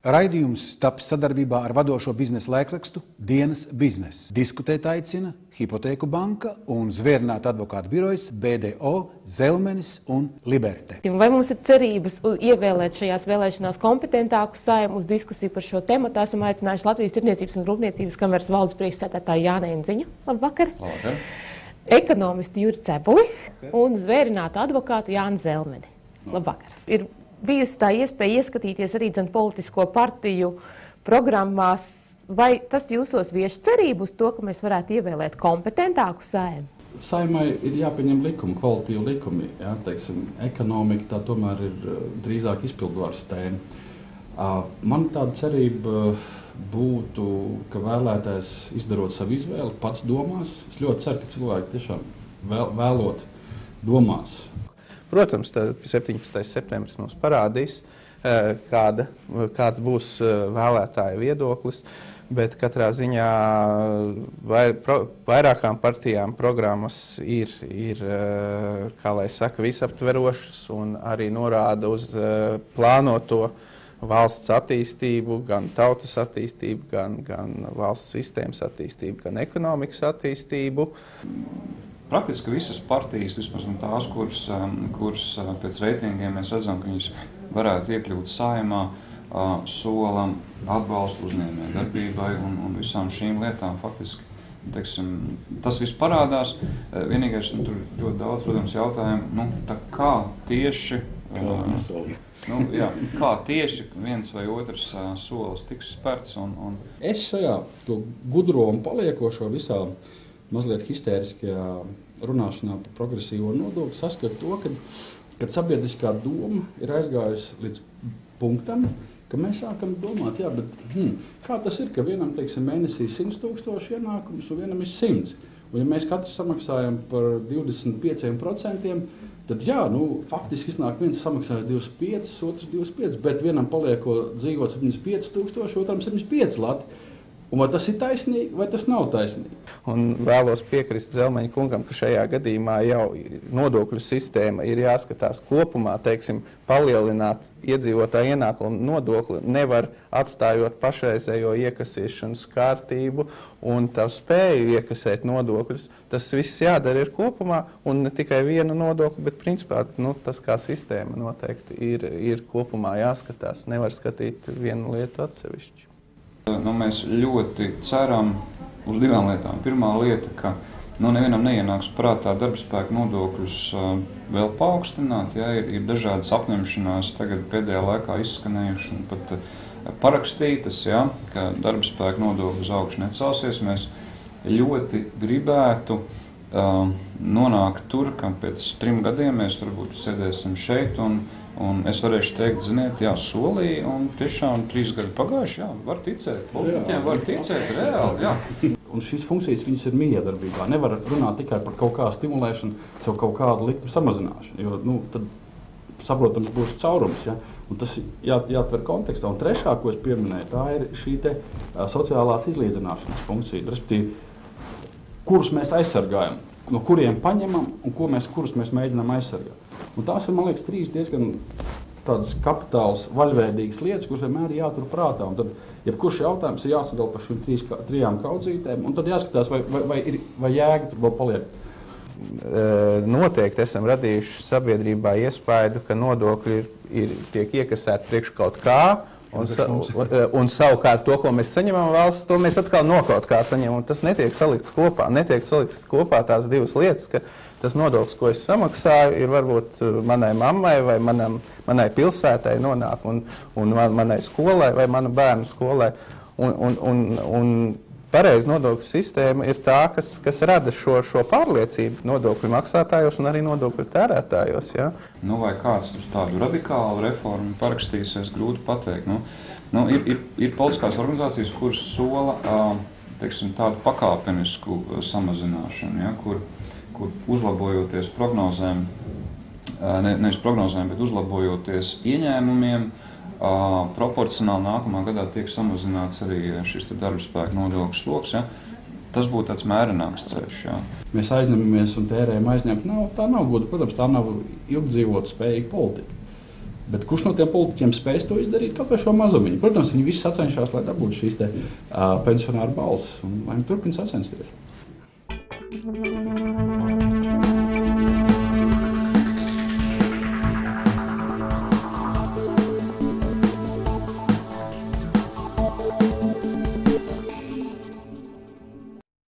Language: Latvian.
Raidījums taps sadarbībā ar vadošo biznesa laikrakstu Dienas bizness. Diskutēt aicina Hipotēku banka un Zvērināta advokātu birojas BDO, Zelmenis un Liberte. Vai mums ir cerības ievēlēt šajās vēlēšanās kompetentāku Saeimu? Uz diskusiju par šo tematu esam aicinājuši Latvijas Tirdzniecības un Rūpniecības kameras valdes priekšsēdētāju Jāni Enziņu. Labvakar! Labvakar! Ekonomistu Juri Cepuli un Zvērināta advokātu Jāni Zelmeni. Labvakar! Ir bijusi tā iespēja ieskatīties arī politisko partiju programmās. Vai tas jūsos vieš cerību uz to, ka mēs varētu ievēlēt kompetentāku Saeimu? Saimai ir jāpieņem likumi, kvalitīvi likumi. Jā, teiksim, ekonomika tā tomēr ir drīzāk izpildvaras tēma. Man tāda cerība būtu, ka vēlētājs izdarot savu izvēli, pats domās. Es ļoti ceru, ka cilvēki tiešām vēlot domās. Protams, 17. septembris mums parādīs, kāds būs vēlētāja viedoklis, bet katrā ziņā vairākām partijām programmas ir kā lai saka, visaptverošas un arī norāda uz plānoto valsts attīstību, gan tautas attīstību, gan valsts sistēmas attīstību, gan ekonomikas attīstību. Praktiski visas partijas, vismaz tās, kuras pēc reitingiem mēs redzam, ka viņas varētu iekļūt Saeimā, sola atbalstu uzņēmējdarbībai un visām šīm lietām. Faktiski, teiksim, tas viss parādās. Vienīgais, tur ļoti daudz, protams, jautājumu, kā tieši kā tieši viens vai otrs solis tiks spērts. Es šajā to gudro un paliekošo visā mazliet histēriskajā runāšanā par progresīvo nodokli saskatu to, ka sabiedriskā doma ir aizgājusi līdz punktam, ka mēs sākam domāt, kā tas ir, ka vienam, teiksim, mēnesī 100 000 ienākums un vienam ir 100. Un ja mēs katrs samaksājam par 25%, tad faktiski iznāk viens samaksājas 25, otrs 25, bet vienam paliekot dzīvot 75 000, otram 75 lati. Un vai tas ir taisnīgi, vai tas nav taisnīgi? Un vēlos piekrist Zelmeņa kungam, ka šajā gadījumā jau nodokļu sistēma ir jāskatās kopumā, teiksim, palielināt iedzīvotāju ienākumu nodokli, nevar atstājot pašreizējo iekasēšanas kārtību un tā spēju iekasēt nodokļus. Tas viss jādara ir kopumā un ne tikai viena nodokļa, bet principā tas kā sistēma noteikti ir kopumā jāskatās. Nevar skatīt vienu lietu atsevišķi. Mēs ļoti ceram uz divām lietām. Pirmā lieta, ka nevienam neienāks prātā darbspēka nodokļus vēl paaugstināt. Ir dažādas apņemšanās tagad pēdējā laikā izskanējušas un pat parakstītas, ka darbspēka nodokļu uz augšu necelsies. Mēs ļoti gribētu nonākt tur, ka pēc 3 gadiem mēs varbūt sēdēsim šeit un es varēšu teikt, solīju, un tiešām 3 gadi pagājuši, var ticēt, politiķiem var ticēt, reāli, Un šīs funkcijas, viņas ir miedarbībā. Nevar runāt tikai par kaut kādu stimulēšanu, caur kaut kādu likuma samazināšanu, jo, tad, saprotams, būs caurums, un tas jāatver kontekstā. Un trešā, ko es pieminēju, tā ir šī sociālās izlīdzināšanas funkcija, respektīvi, kurus mēs aizsargājam, no kuriem paņemam un kurus mēs mēģinām aizsargāt. Un tās ir, man liekas, 3 diezgan tādas kapitāls, vaļveidīgas lietas, kuras vienmēr ir jātur prātā. Un tad, jebkurš jautājums ir jāsadala par šīm 3 kaudzītēm, un tad jāskatās, vai jēga tur vēl paliek. Noteikti esam radījuši sabiedrībā iespaidu, ka nodokļi tiek iekasēti priekš kaut kā, un savukārt to, ko mēs saņemam valsts, to mēs atkal no kaut kā saņemam, un tas netiek salikts kopā. Netiek salikts kopā tās divas lietas, ka tas nodoklis, ko es samaksāju, ir varbūt manai mammai vai manai pilsētai nonāk, un manai skolai vai mana bērnu skolai. Un pareiza nodokļu sistēma ir tā, kas rada šo pārliecību nodokļu maksātājos un arī nodokļu tērētājos. Ja? Vai kāds uz tādu radikālu reformu parakstīsies, grūti pateikt. Ir politiskās organizācijas, kuras sola tādu pakāpenisku samazināšanu, kur uzlabojoties prognozēm, nevis prognozēm, bet uzlabojoties ieņēmumiem, proporcionāli nākamā gadā tiek samazināts arī šis darbspēka nodokļu sloks. Tas būtu tāds mērenāks ceļš. Mēs aizņemamies un tērējam aizņemt. Tā nav gudra, protams, tā nav ilgdzīvot spējīga politika. Bet kurš no tiem politiķiem spēj to izdarīt, kaut vai šo mazumiņu? Protams, viņi visi sacenšas, lai dabūtu šīs pensionāru balsis, un lai viņi turpina sacensties.